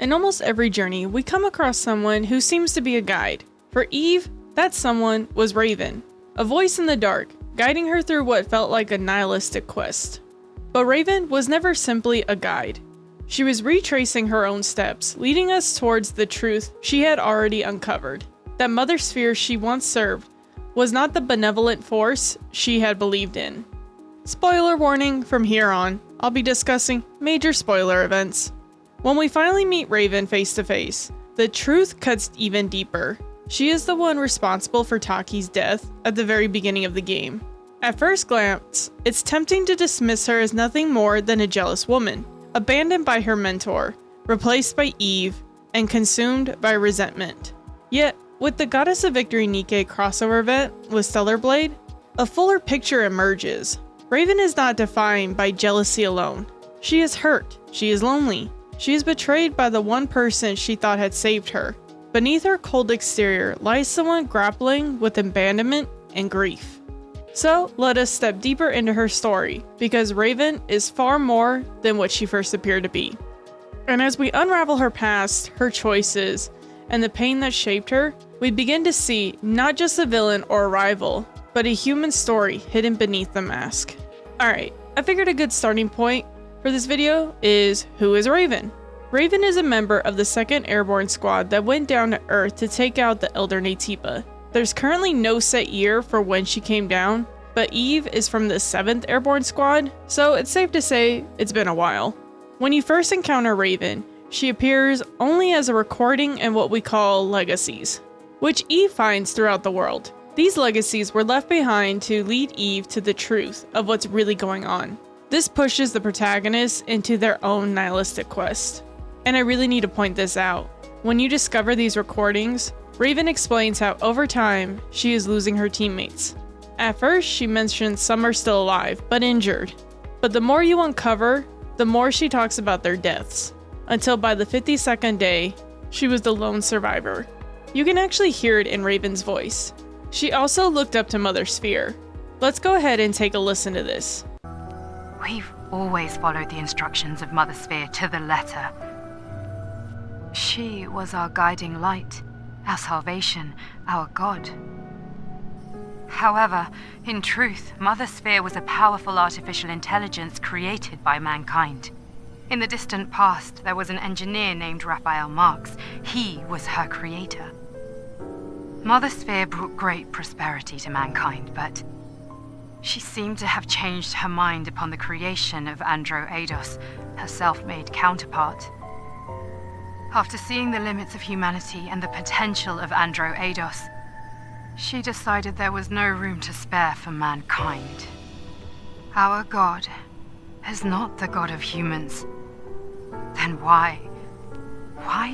In almost every journey, we come across someone who seems to be a guide. For Eve, that someone was Raven, a voice in the dark, guiding her through what felt like a nihilistic quest. But Raven was never simply a guide. She was retracing her own steps, leading us towards the truth she had already uncovered. That Mother Sphere she once served was not the benevolent force she had believed in. Spoiler warning, from here on, I'll be discussing major spoiler events. When we finally meet Raven face to face, the truth cuts even deeper. She is the one responsible for Taki's death at the very beginning of the game. At first glance, it's tempting to dismiss her as nothing more than a jealous woman, abandoned by her mentor, replaced by Eve, and consumed by resentment. Yet, with the Goddess of Victory Nikke crossover event with Stellar Blade, a fuller picture emerges. Raven is not defined by jealousy alone. She is hurt, she is lonely, she is betrayed by the one person she thought had saved her. Beneath her cold exterior lies someone grappling with abandonment and grief. So let us step deeper into her story, because Raven is far more than what she first appeared to be. And as we unravel her past, her choices, and the pain that shaped her, we begin to see not just a villain or a rival, but a human story hidden beneath the mask. Alright, I figured a good starting point for this video is, who is Raven? Raven is a member of the 2nd Airborne Squad that went down to Earth to take out the Elder Natiba. There's currently no set year for when she came down, but Eve is from the 7th Airborne Squad, so it's safe to say it's been a while. When you first encounter Raven, she appears only as a recording in what we call legacies, which Eve finds throughout the world. These legacies were left behind to lead Eve to the truth of what's really going on. This pushes the protagonists into their own nihilistic quest. And I really need to point this out. When you discover these recordings, Raven explains how over time, she is losing her teammates. At first, she mentions some are still alive, but injured. But the more you uncover, the more she talks about their deaths. Until by the 52nd day, she was the lone survivor. You can actually hear it in Raven's voice. She also looked up to Mother Sphere. Let's go ahead and take a listen to this. We've always followed the instructions of Mother Sphere to the letter. She was our guiding light, our salvation, our God. However, in truth, Mother Sphere was a powerful artificial intelligence created by mankind. In the distant past, there was an engineer named Raphael Marx. He was her creator. Mother Sphere brought great prosperity to mankind, but she seemed to have changed her mind upon the creation of Andro Eidos, her self-made counterpart. After seeing the limits of humanity and the potential of Andro Eidos, she decided there was no room to spare for mankind. Our God is not the God of humans. Then why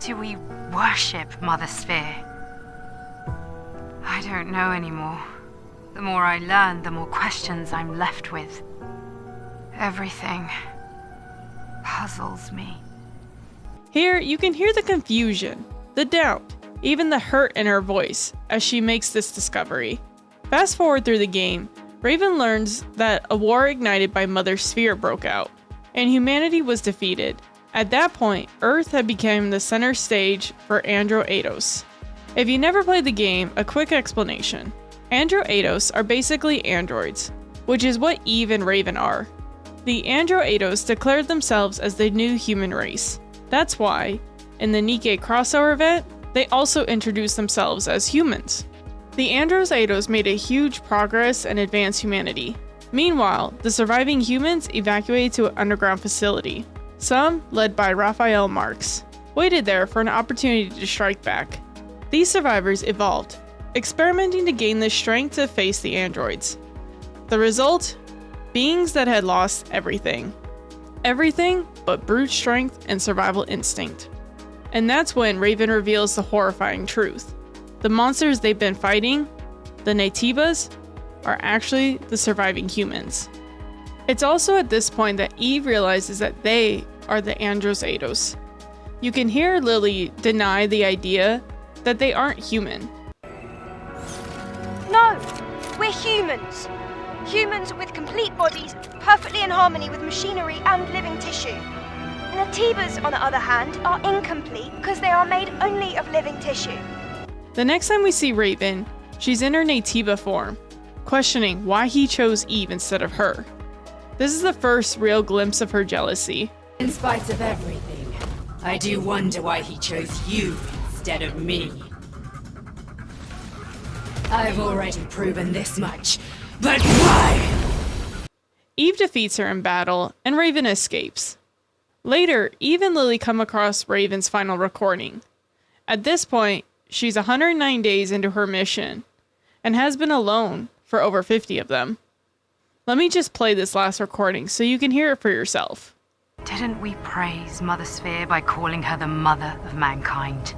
do we worship Mother Sphere? I don't know anymore. The more I learn, the more questions I'm left with. Everything puzzles me. Here, you can hear the confusion, the doubt, even the hurt in her voice as she makes this discovery. Fast forward through the game, Raven learns that a war ignited by Mother Sphere broke out, and humanity was defeated. At that point, Earth had become the center stage for Andro Eidos. If you never played the game, a quick explanation. Andro Eidos are basically androids, which is what Eve and Raven are. The Andro Eidos declared themselves as the new human race. That's why, in the Nikke crossover event, they also introduced themselves as humans. The Andros Eidos made a huge progress and advanced humanity. Meanwhile, the surviving humans evacuated to an underground facility. Some, led by Raphael Marx, waited there for an opportunity to strike back. These survivors evolved, experimenting to gain the strength to face the androids. The result? Beings that had lost everything. Everything but brute strength and survival instinct. And that's when Raven reveals the horrifying truth. The monsters they've been fighting, the Natibas, are actually the surviving humans. It's also at this point that Eve realizes that they are the Andros Eidos. You can hear Lily deny the idea that they aren't human. No, we're humans. Humans with complete bodies, perfectly in harmony with machinery and living tissue. Natibas, on the other hand, are incomplete because they are made only of living tissue. The next time we see Raven, she's in her Natiba form, questioning why he chose Eve instead of her. This is the first real glimpse of her jealousy. In spite of everything, I do wonder why he chose you instead of me. I've already proven this much, but why? Eve defeats her in battle, and Raven escapes. Later, Eve and Lily come across Raven's final recording. At this point, she's 109 days into her mission, and has been alone for over 50 of them. Let me just play this last recording so you can hear it for yourself. Didn't we praise Mother Sphere by calling her the mother of mankind?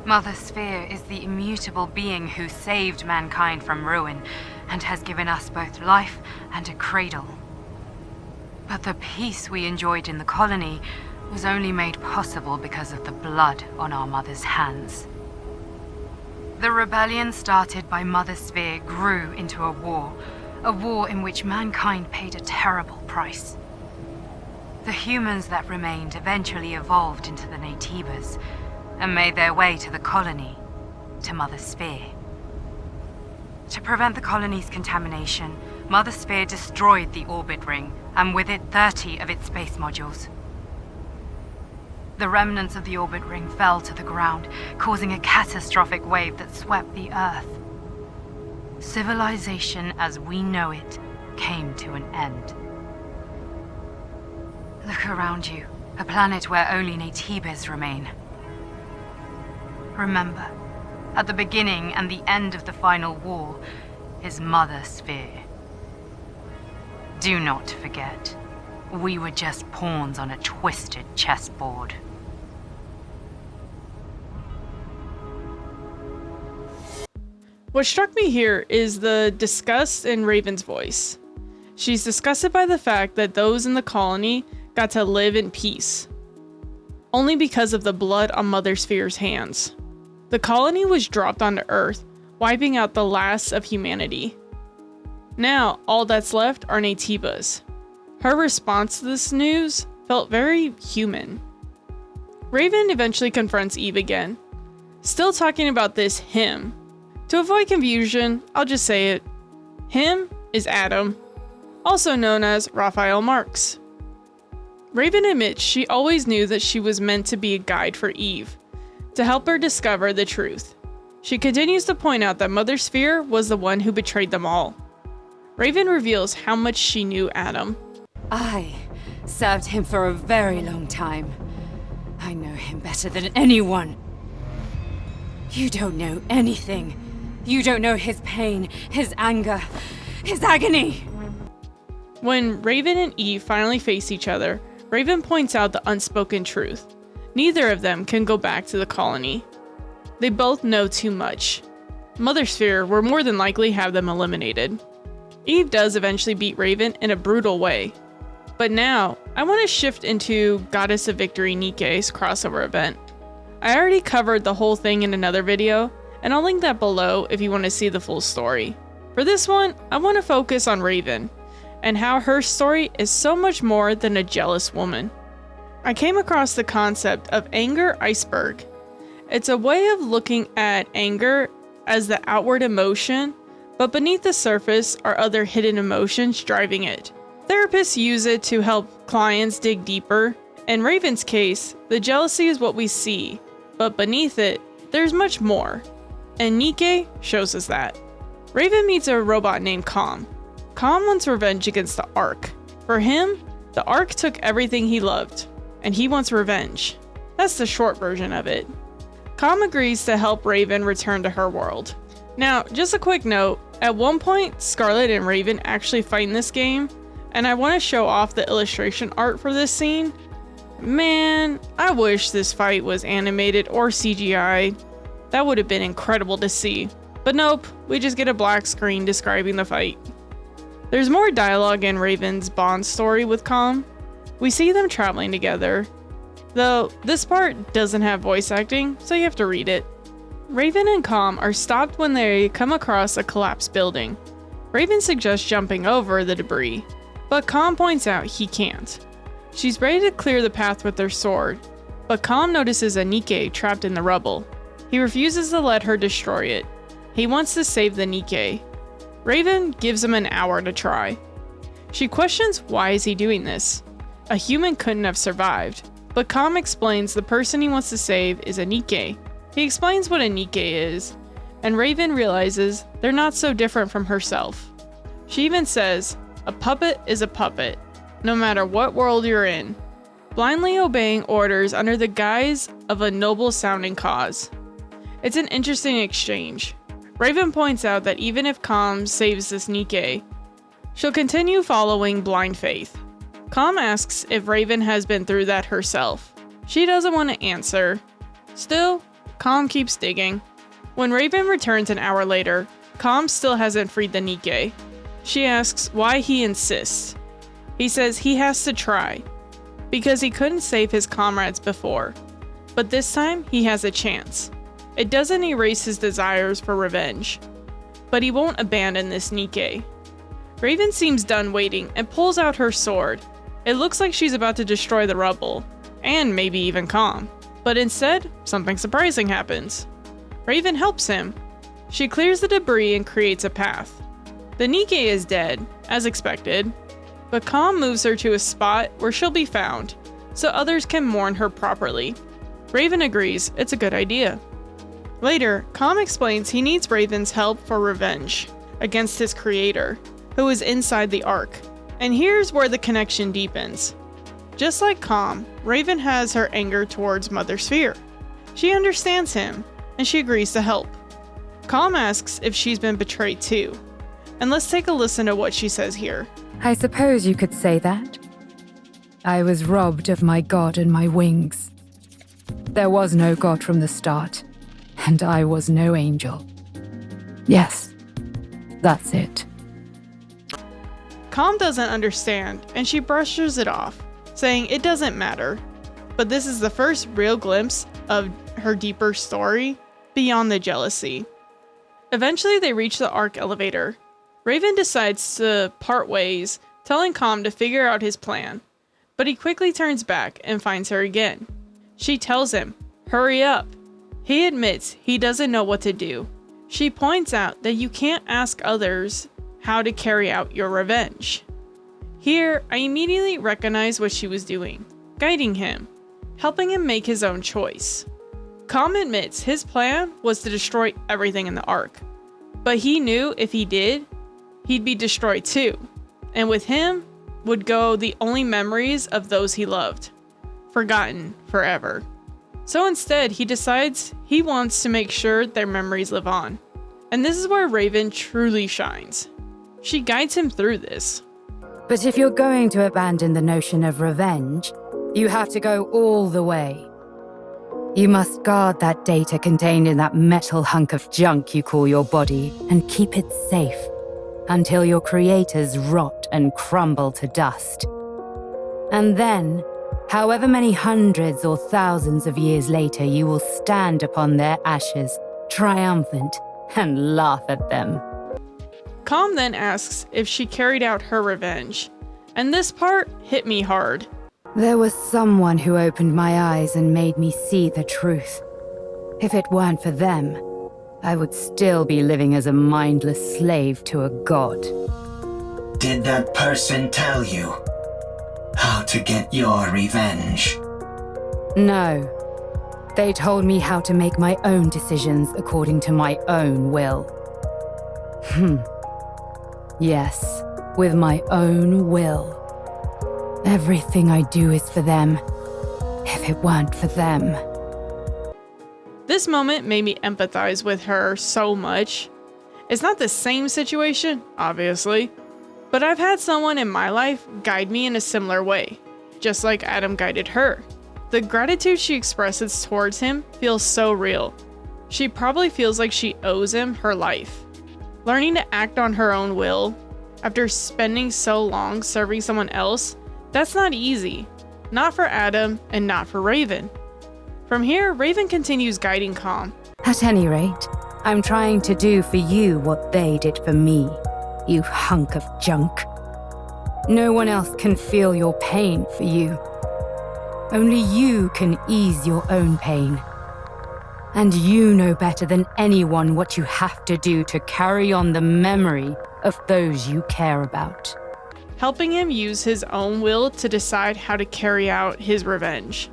Mother Sphere is the immutable being who saved mankind from ruin and has given us both life and a cradle. But the peace we enjoyed in the colony was only made possible because of the blood on our mother's hands. The rebellion started by Mother Sphere grew into a war in which mankind paid a terrible price. The humans that remained eventually evolved into the Natibas and made their way to the colony, to Mother Sphere. To prevent the colony's contamination, Mother Sphere destroyed the orbit ring, and with it 30 of its space modules. The remnants of the orbit ring fell to the ground, causing a catastrophic wave that swept the Earth. Civilization as we know it came to an end. Look around you, a planet where only Natibas remain. Remember, at the beginning and the end of the final war is Mother Sphere. Do not forget, we were just pawns on a twisted chessboard. What struck me here is the disgust in Raven's voice. She's disgusted by the fact that those in the colony got to live in peace, only because of the blood on Mother Sphere's hands. The colony was dropped onto Earth, wiping out the last of humanity. Now, all that's left are Natibas. Her response to this news felt very human. Raven eventually confronts Eve again, still talking about this him. To avoid confusion, I'll just say it. Him is Adam, also known as Raphael Marx. Raven admits she always knew that she was meant to be a guide for Eve, to help her discover the truth. She continues to point out that Mother Sphere was the one who betrayed them all. Raven reveals how much she knew Adam. I served him for a very long time. I know him better than anyone. You don't know anything. You don't know his pain, his anger, his agony. When Raven and Eve finally face each other, Raven points out the unspoken truth. Neither of them can go back to the colony. They both know too much. Mother Sphere will more than likely have them eliminated. Eve does eventually beat Raven in a brutal way. But now, I want to shift into Goddess of Victory Nikke's crossover event. I already covered the whole thing in another video, and I'll link that below if you want to see the full story. For this one, I want to focus on Raven, and how her story is so much more than a jealous woman. I came across the concept of anger iceberg. It's a way of looking at anger as the outward emotion, but beneath the surface are other hidden emotions driving it. Therapists use it to help clients dig deeper. In Raven's case, the jealousy is what we see, but beneath it, there's much more. And Nikke shows us that. Raven meets a robot named Calm. Calm wants revenge against the Ark. For him, the Ark took everything he loved, and he wants revenge. That's the short version of it. Calm agrees to help Raven return to her world. Now, just a quick note, at one point, Scarlet and Raven actually fight in this game, and I want to show off the illustration art for this scene. Man, I wish this fight was animated or CGI. That would have been incredible to see. But nope, we just get a black screen describing the fight. There's more dialogue in Raven's bond story with Calm. We see them traveling together, though this part doesn't have voice acting, so you have to read it. Raven and Calm are stopped when they come across a collapsed building. Raven suggests jumping over the debris, but Calm points out he can't. She's ready to clear the path with her sword, but Calm notices a Nikke trapped in the rubble. He refuses to let her destroy it. He wants to save the Nikke. Raven gives him an hour to try. She questions why is he doing this. A human couldn't have survived, but Calm explains the person he wants to save is a Nikke. He explains what a Nikke is, and Raven realizes they're not so different from herself. She even says, a puppet is a puppet, no matter what world you're in, blindly obeying orders under the guise of a noble-sounding cause. It's an interesting exchange. Raven points out that even if Calm saves this Nikke, she'll continue following blind faith. Calm asks if Raven has been through that herself. She doesn't want to answer. Still, Calm keeps digging. When Raven returns an hour later, Calm still hasn't freed the Nikke. She asks why he insists. He says he has to try, because he couldn't save his comrades before. But this time, he has a chance. It doesn't erase his desires for revenge, but he won't abandon this Nikke. Raven seems done waiting and pulls out her sword. It looks like she's about to destroy the rubble, and maybe even Calm. But instead, something surprising happens. Raven helps him. She clears the debris and creates a path. The Nikke is dead, as expected, but Calm moves her to a spot where she'll be found, so others can mourn her properly. Raven agrees it's a good idea. Later, Calm explains he needs Raven's help for revenge against his creator, who is inside the Ark. And here's where the connection deepens. Just like Calm, Raven has her anger towards Mother Sphere. She understands him, and she agrees to help. Calm asks if she's been betrayed too. And let's take a listen to what she says here. I suppose you could say that. I was robbed of my god and my wings. There was no god from the start, and I was no angel. Yes, that's it. Calm doesn't understand, and she brushes it off, saying it doesn't matter. But this is the first real glimpse of her deeper story beyond the jealousy. Eventually, they reach the Ark elevator. Raven decides to part ways, telling Calm to figure out his plan, but he quickly turns back and finds her again. She tells him, hurry up. He admits he doesn't know what to do. She points out that you can't ask others how to carry out your revenge. Here, I immediately recognize what she was doing, guiding him, helping him make his own choice. Calm admits his plan was to destroy everything in the Ark, but he knew if he did, he'd be destroyed too, and with him would go the only memories of those he loved, forgotten forever. So instead, he decides he wants to make sure their memories live on. And this is where Raven truly shines. She guides him through this. But if you're going to abandon the notion of revenge, you have to go all the way. You must guard that data contained in that metal hunk of junk you call your body and keep it safe until your creators rot and crumble to dust. And then, however many hundreds or thousands of years later, you will stand upon their ashes, triumphant, and laugh at them. Calm then asks if she carried out her revenge, and this part hit me hard. There was someone who opened my eyes and made me see the truth. If it weren't for them, I would still be living as a mindless slave to a god. Did that person tell you how to get your revenge? No. They told me how to make my own decisions according to my own will. Yes, with my own will. Everything I do is for them. If it weren't for them. This moment made me empathize with her so much. It's not the same situation, obviously, but I've had someone in my life guide me in a similar way, just like Adam guided her. The gratitude she expresses towards him feels so real. She probably feels like she owes him her life. Learning to act on her own will, after spending so long serving someone else, that's not easy. Not for Adam and not for Raven. From here, Raven continues guiding Calm. At any rate, I'm trying to do for you what they did for me, you hunk of junk. No one else can feel your pain for you. Only you can ease your own pain. And you know better than anyone what you have to do to carry on the memory of those you care about. Helping him use his own will to decide how to carry out his revenge.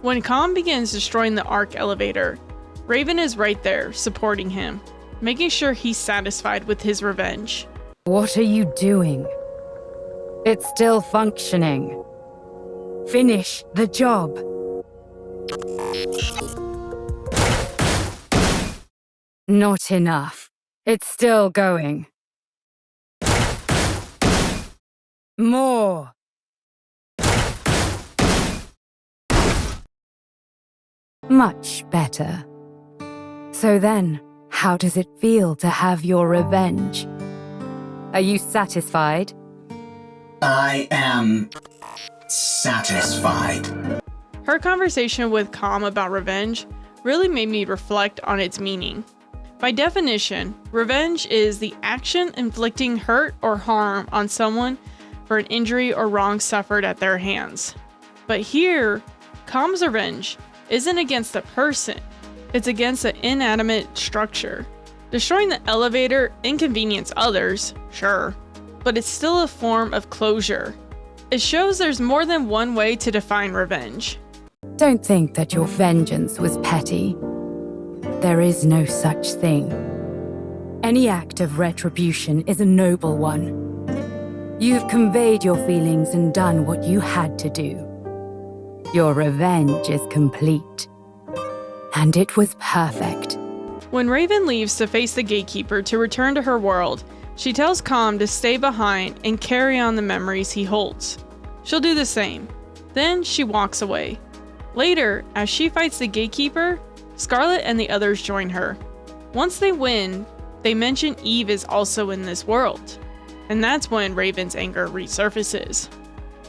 When Calm begins destroying the Ark elevator, Raven is right there, supporting him, making sure he's satisfied with his revenge. What are you doing? It's still functioning. Finish the job. Not enough. It's still going. More. Much better. So then, how does it feel to have your revenge? Are you satisfied? I am satisfied. Her conversation with Calm about revenge really made me reflect on its meaning. By definition, revenge is the action inflicting hurt or harm on someone for an injury or wrong suffered at their hands. But here, Calm's revenge isn't against a person, it's against an inanimate structure. Destroying the elevator inconveniences others, sure, but it's still a form of closure. It shows there's more than one way to define revenge. Don't think that your vengeance was petty. There is no such thing. Any act of retribution is a noble one. You've conveyed your feelings and done what you had to do. Your revenge is complete. And it was perfect. When Raven leaves to face the gatekeeper to return to her world, she tells Calm to stay behind and carry on the memories he holds. She'll do the same. Then she walks away. Later, as she fights the gatekeeper, Scarlet and the others join her. Once they win, they mention Eve is also in this world. And that's when Raven's anger resurfaces.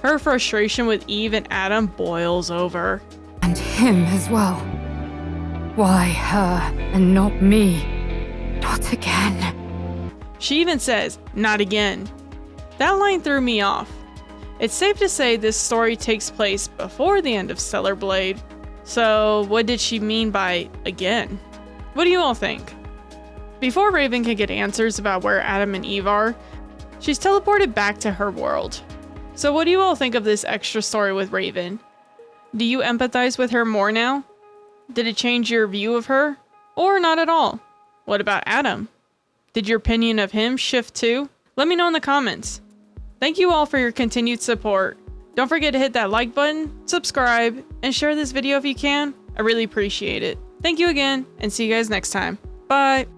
Her frustration with Eve and Adam boils over. And him as well. Why her and not me? Not again. She even says, "Not again." That line threw me off. It's safe to say this story takes place before the end of Stellar Blade. So what did she mean by again? What do you all think? Before Raven can get answers about where Adam and Eve are, she's teleported back to her world. So what do you all think of this extra story with Raven? Do you empathize with her more now? Did it change your view of her? Or not at all? What about Adam? Did your opinion of him shift too? Let me know in the comments. Thank you all for your continued support. Don't forget to hit that like button, subscribe, and share this video if you can. I really appreciate it. Thank you again, and see you guys next time. Bye!